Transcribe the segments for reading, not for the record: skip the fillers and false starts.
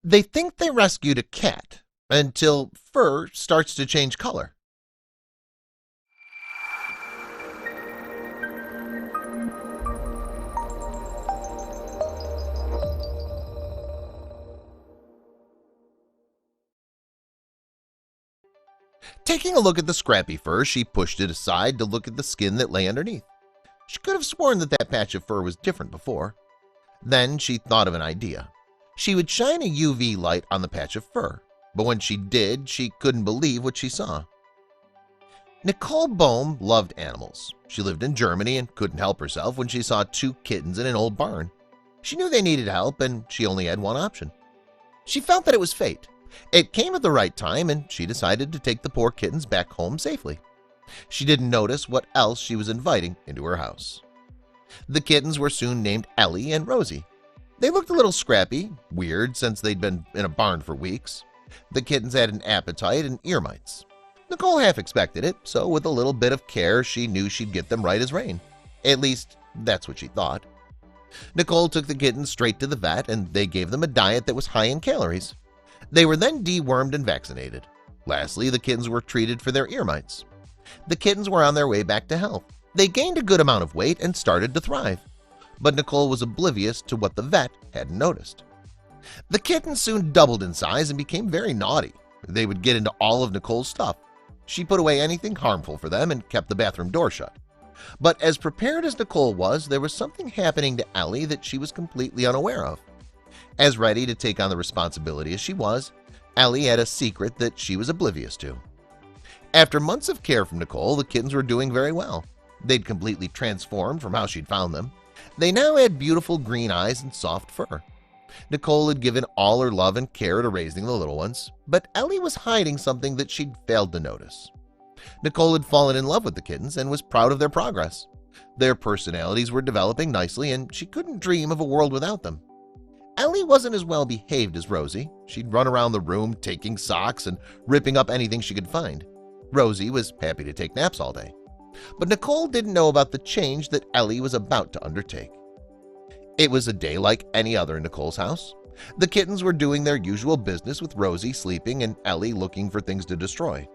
They think they rescued a cat until fur starts to change color. Taking a look at the scrappy fur, she pushed it aside to look at the skin that lay underneath. She could have sworn that patch of fur was different before. Then she thought of an idea. She would shine a UV light on the patch of fur, but when she did, she couldn't believe what she saw. Nicole Bohm loved animals. She lived in Germany and couldn't help herself when she saw two kittens in an old barn. She knew they needed help, and she only had one option. She felt that it was fate. It came at the right time, and she decided to take the poor kittens back home safely. She didn't notice what else she was inviting into her house. The kittens were soon named Ellie and Rosie. They looked a little scrappy, weird since they'd been in a barn for weeks. The kittens had an appetite and ear mites. Nicole half expected it, so with a little bit of care she knew she'd get them right as rain. At least, that's what she thought. Nicole took the kittens straight to the vet, and they gave them a diet that was high in calories. They were then dewormed and vaccinated. Lastly, the kittens were treated for their ear mites. The kittens were on their way back to health. They gained a good amount of weight and started to thrive. But Nicole was oblivious to what the vet hadn't noticed. The kittens soon doubled in size and became very naughty. They would get into all of Nicole's stuff. She put away anything harmful for them and kept the bathroom door shut. But as prepared as Nicole was, there was something happening to Ellie that she was completely unaware of. As ready to take on the responsibility as she was, Ellie had a secret that she was oblivious to. After months of care from Nicole, the kittens were doing very well. They'd completely transformed from how she'd found them. They now had beautiful green eyes and soft fur. Nicole had given all her love and care to raising the little ones, but Ellie was hiding something that she'd failed to notice. Nicole had fallen in love with the kittens and was proud of their progress. Their personalities were developing nicely, and she couldn't dream of a world without them. Ellie wasn't as well behaved as Rosie. She'd run around the room taking socks and ripping up anything she could find. Rosie was happy to take naps all day. But Nicole didn't know about the change that Ellie was about to undertake. It was a day like any other in Nicole's house. The kittens were doing their usual business with Rosie sleeping and Ellie looking for things to destroy.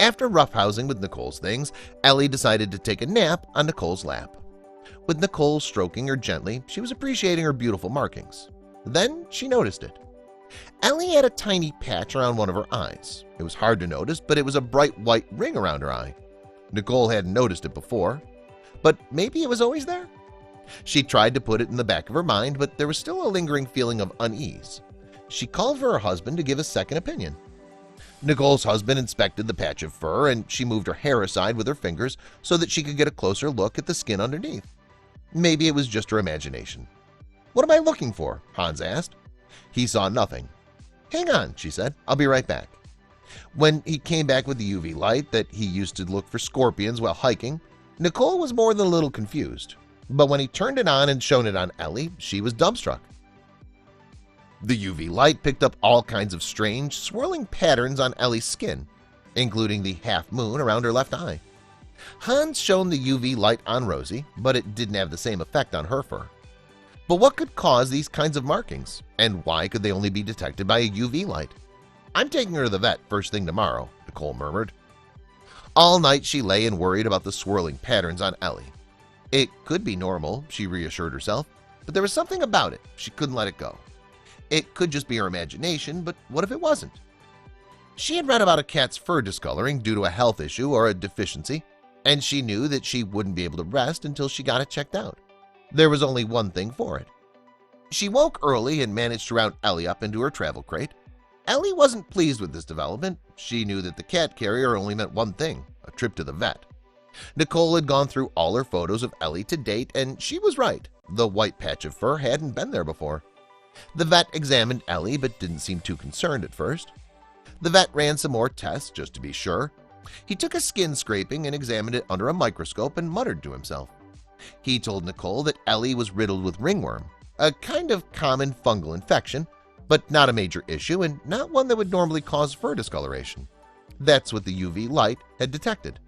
After roughhousing with Nicole's things, Ellie decided to take a nap on Nicole's lap. With Nicole stroking her gently, she was appreciating her beautiful markings. Then she noticed it. Ellie had a tiny patch around one of her eyes. It was hard to notice, but it was a bright white ring around her eye. Nicole hadn't noticed it before, but maybe it was always there? She tried to put it in the back of her mind, but there was still a lingering feeling of unease. She called for her husband to give a second opinion. Nicole's husband inspected the patch of fur, and she moved her hair aside with her fingers so that she could get a closer look at the skin underneath. Maybe it was just her imagination. "What am I looking for?" Hans asked. He saw nothing. "Hang on," she said. "I'll be right back." When he came back with the UV light that he used to look for scorpions while hiking, Nicole was more than a little confused. But when he turned it on and shone it on Ellie, she was dumbstruck. The UV light picked up all kinds of strange, swirling patterns on Ellie's skin, including the half moon around her left eye. Hans shone the UV light on Rosie, but it didn't have the same effect on her fur. But what could cause these kinds of markings, and why could they only be detected by a UV light? "I'm taking her to the vet first thing tomorrow," Nicole murmured. All night she lay and worried about the swirling patterns on Ellie. It could be normal, she reassured herself, but there was something about it. She couldn't let it go. It could just be her imagination, but what if it wasn't? She had read about a cat's fur discoloring due to a health issue or a deficiency, and she knew that she wouldn't be able to rest until she got it checked out. There was only one thing for it. She woke early and managed to round Ellie up into her travel crate. Ellie wasn't pleased with this development. She knew that the cat carrier only meant one thing, a trip to the vet. Nicole had gone through all her photos of Ellie to date, and she was right. The white patch of fur hadn't been there before. The vet examined Ellie but didn't seem too concerned at first. The vet ran some more tests just to be sure. He took a skin scraping and examined it under a microscope and muttered to himself. He told Nicole that Ellie was riddled with ringworm, a kind of common fungal infection, but not a major issue and not one that would normally cause fur discoloration. That's what the UV light had detected.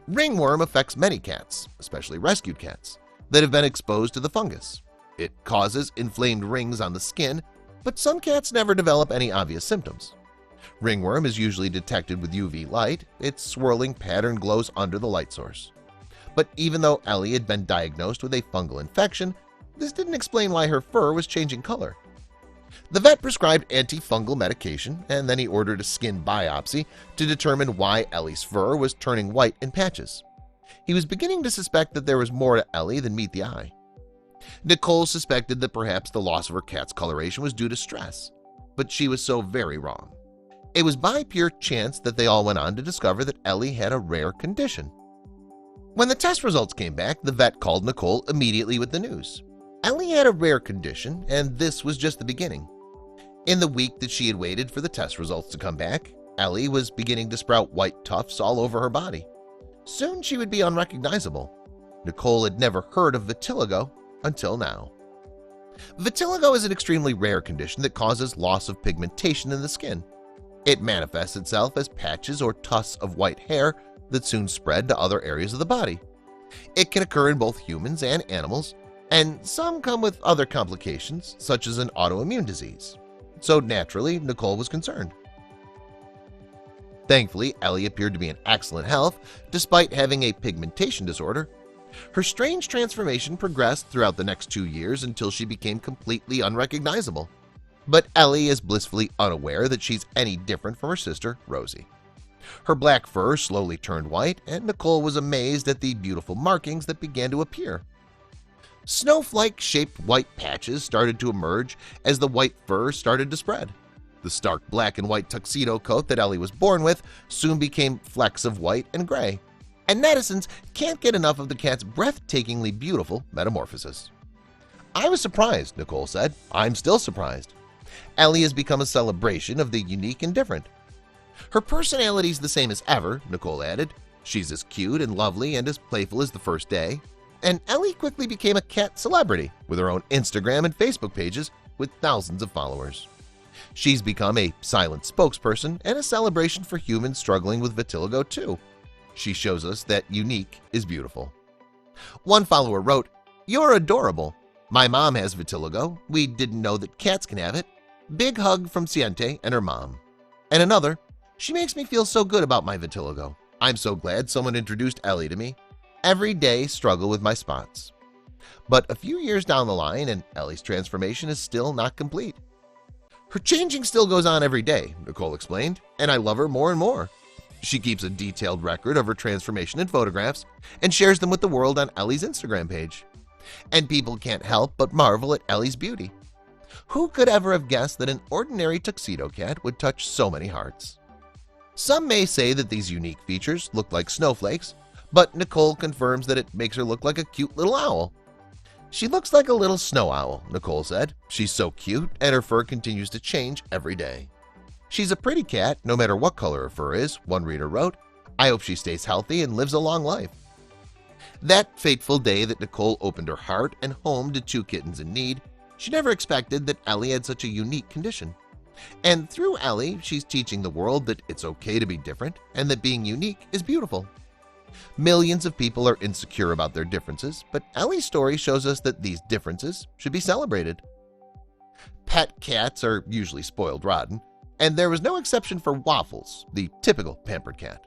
Ringworm affects many cats, especially rescued cats, that have been exposed to the fungus. It causes inflamed rings on the skin, but some cats never develop any obvious symptoms. Ringworm is usually detected with UV light. Its swirling pattern glows under the light source. But even though Ellie had been diagnosed with a fungal infection, this didn't explain why her fur was changing color. The vet prescribed antifungal medication, and then he ordered a skin biopsy to determine why Ellie's fur was turning white in patches. He was beginning to suspect that there was more to Ellie than meet the eye. Nicole suspected that perhaps the loss of her cat's coloration was due to stress, but she was so very wrong. It was by pure chance that they all went on to discover that Ellie had a rare condition. When the test results came back, the vet called Nicole immediately with the news. Ellie had a rare condition, and this was just the beginning. In the week that she had waited for the test results to come back, Ellie was beginning to sprout white tufts all over her body. Soon she would be unrecognizable. Nicole had never heard of vitiligo until now. Vitiligo is an extremely rare condition that causes loss of pigmentation in the skin. It manifests itself as patches or tufts of white hair that soon spread to other areas of the body. It can occur in both humans and animals, and some come with other complications, such as an autoimmune disease. So naturally, Nicole was concerned. Thankfully, Ellie appeared to be in excellent health despite having a pigmentation disorder. Her strange transformation progressed throughout the next 2 years until she became completely unrecognizable. But Ellie is blissfully unaware that she's any different from her sister, Rosie. Her black fur slowly turned white, and Nicole was amazed at the beautiful markings that began to appear. Snowflake-shaped white patches started to emerge as the white fur started to spread. The stark black and white tuxedo coat that Ellie was born with soon became flecks of white and gray, and netizens can't get enough of the cat's breathtakingly beautiful metamorphosis. "I was surprised," Nicole said. "I'm still surprised. Ellie has become a celebration of the unique and different. Her personality's the same as ever," Nicole added. "She's as cute and lovely and as playful as the first day." And Ellie quickly became a cat celebrity with her own Instagram and Facebook pages with thousands of followers. She's become a silent spokesperson and a celebration for humans struggling with vitiligo too. She shows us that unique is beautiful. One follower wrote, "You're adorable. My mom has vitiligo. We didn't know that cats can have it. Big hug from Siente and her mom." And another, "She makes me feel so good about my vitiligo. I'm so glad someone introduced Ellie to me. Every day struggle with my spots." But a few years down the line and Ellie's transformation is still not complete. "Her changing still goes on every day," Nicole explained, "and I love her more and more. She keeps a detailed record of her transformation in photographs and shares them with the world on Ellie's Instagram page. And people can't help but marvel at Ellie's beauty. Who could ever have guessed that an ordinary tuxedo cat would touch so many hearts?" Some may say that these unique features look like snowflakes, but Nicole confirms that it makes her look like a cute little owl. "She looks like a little snow owl," Nicole said. "She's so cute, and her fur continues to change every day. She's a pretty cat, no matter what color her fur is," one reader wrote. "I hope she stays healthy and lives a long life." That fateful day that Nicole opened her heart and home to 2 kittens in need, she never expected that Ellie had such a unique condition. And through Ellie, she's teaching the world that it's okay to be different and that being unique is beautiful. Millions of people are insecure about their differences, but Ellie's story shows us that these differences should be celebrated. Pet cats are usually spoiled rotten, and there was no exception for Waffles, the typical pampered cat.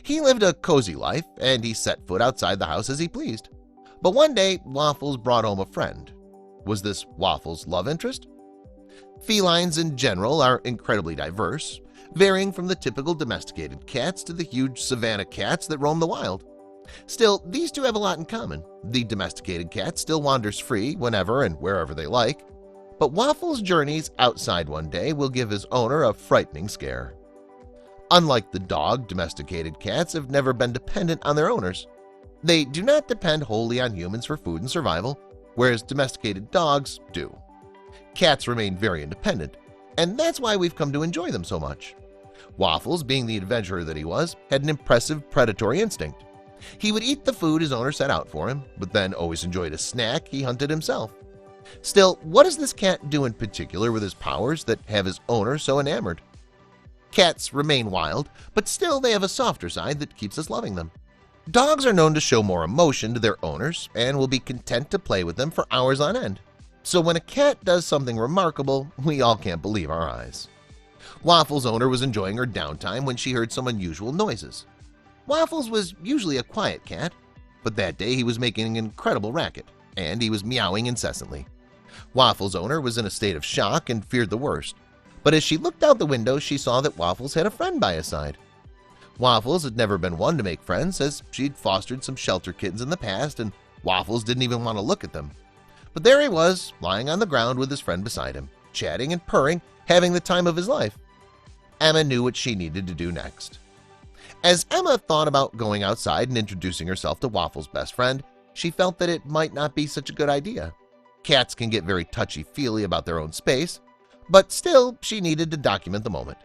He lived a cozy life, and he set foot outside the house as he pleased. But one day, Waffles brought home a friend. Was this Waffles' love interest? Felines in general are incredibly diverse, varying from the typical domesticated cats to the huge savanna cats that roam the wild. Still, these two have a lot in common. The domesticated cat still wanders free whenever and wherever they like, but Waffles' journeys outside one day will give his owner a frightening scare. Unlike the dog, domesticated cats have never been dependent on their owners. They do not depend wholly on humans for food and survival, whereas domesticated dogs do. Cats remain very independent, and that's why we've come to enjoy them so much. Waffles, being the adventurer that he was, had an impressive predatory instinct. He would eat the food his owner set out for him, but then always enjoyed a snack he hunted himself. Still, what does this cat do in particular with his powers that have his owner so enamored? Cats remain wild, but still they have a softer side that keeps us loving them. Dogs are known to show more emotion to their owners and will be content to play with them for hours on end. So when a cat does something remarkable, we all can't believe our eyes. Waffles' owner was enjoying her downtime when she heard some unusual noises. Waffles was usually a quiet cat, but that day he was making an incredible racket, and he was meowing incessantly. Waffles' owner was in a state of shock and feared the worst, but as she looked out the window, she saw that Waffles had a friend by his side. Waffles had never been one to make friends, as she'd fostered some shelter kittens in the past, and Waffles didn't even want to look at them. But there he was, lying on the ground with his friend beside him, chatting and purring, having the time of his life. Emma knew what she needed to do next. As Emma thought about going outside and introducing herself to Waffles' best friend, she felt that it might not be such a good idea. Cats can get very touchy-feely about their own space, but still she needed to document the moment.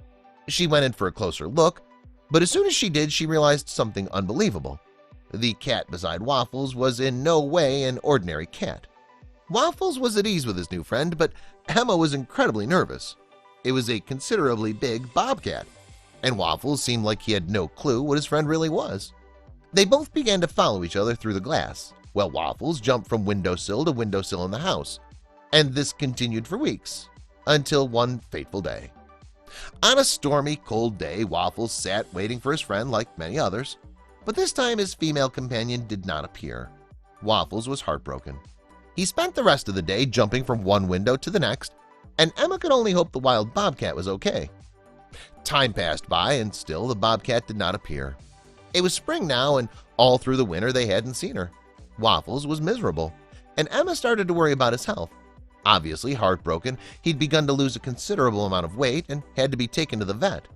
She went in for a closer look, but as soon as she did, she realized something unbelievable. The cat beside Waffles was in no way an ordinary cat. Waffles was at ease with his new friend, but Emma was incredibly nervous. It was a considerably big bobcat, and Waffles seemed like he had no clue what his friend really was. They both began to follow each other through the glass, while Waffles jumped from windowsill to windowsill in the house, and this continued for weeks, until one fateful day. On a stormy, cold day, Waffles sat waiting for his friend like many others, but this time his female companion did not appear. Waffles was heartbroken. He spent the rest of the day jumping from one window to the next, and Emma could only hope the wild bobcat was okay. Time passed by, and still the bobcat did not appear. It was spring now, and all through the winter they hadn't seen her. Waffles was miserable, and Emma started to worry about his health. Obviously heartbroken, he'd begun to lose a considerable amount of weight and had to be taken to the vet.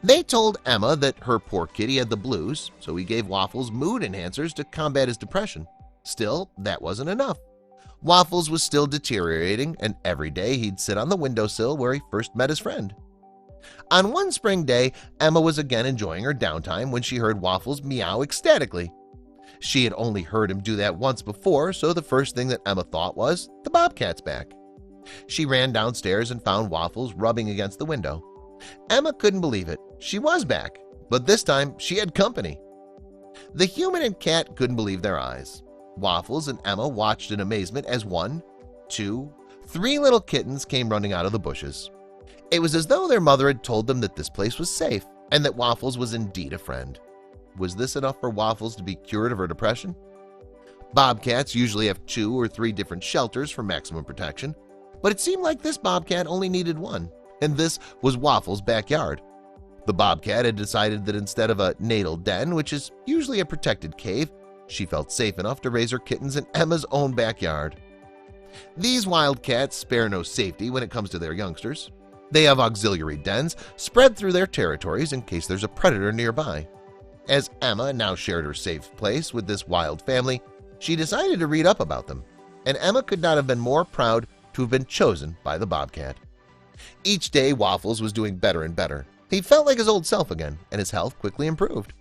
They told Emma that her poor kitty had the blues, so he gave Waffles mood enhancers to combat his depression. Still, that wasn't enough. Waffles was still deteriorating, and every day he'd sit on the windowsill where he first met his friend. On one spring day, Emma was again enjoying her downtime when she heard Waffles meow ecstatically. She had only heard him do that once before, so the first thing that Emma thought was, the bobcat's back. She ran downstairs and found Waffles rubbing against the window. Emma couldn't believe it. She was back, but this time she had company. The human and cat couldn't believe their eyes. Waffles and Emma watched in amazement as 1, 2, 3 little kittens came running out of the bushes. It was as though their mother had told them that this place was safe and that Waffles was indeed a friend. Was this enough for Waffles to be cured of her depression? Bobcats usually have 2 or 3 different shelters for maximum protection, but it seemed like this bobcat only needed one, and this was Waffles' backyard. The bobcat had decided that instead of a natal den, which is usually a protected cave, she felt safe enough to raise her kittens in Emma's own backyard. These wild cats spare no safety when it comes to their youngsters. They have auxiliary dens spread through their territories in case there's a predator nearby. As Emma now shared her safe place with this wild family, she decided to read up about them, and Emma could not have been more proud to have been chosen by the bobcat. Each day, Waffles was doing better and better. He felt like his old self again, and his health quickly improved.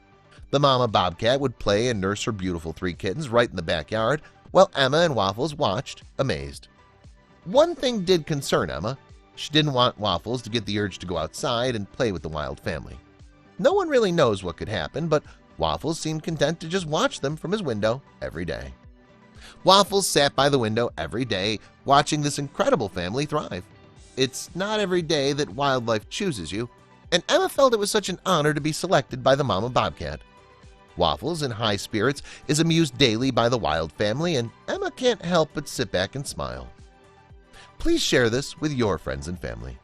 The mama bobcat would play and nurse her beautiful 3 kittens right in the backyard, while Emma and Waffles watched, amazed. One thing did concern Emma. She didn't want Waffles to get the urge to go outside and play with the wild family. No one really knows what could happen, but Waffles seemed content to just watch them from his window every day. Waffles sat by the window every day, watching this incredible family thrive. It's not every day that wildlife chooses you, and Emma felt it was such an honor to be selected by the mama bobcat. Waffles, in high spirits, is amused daily by the wild family, and Emma can't help but sit back and smile. Please share this with your friends and family.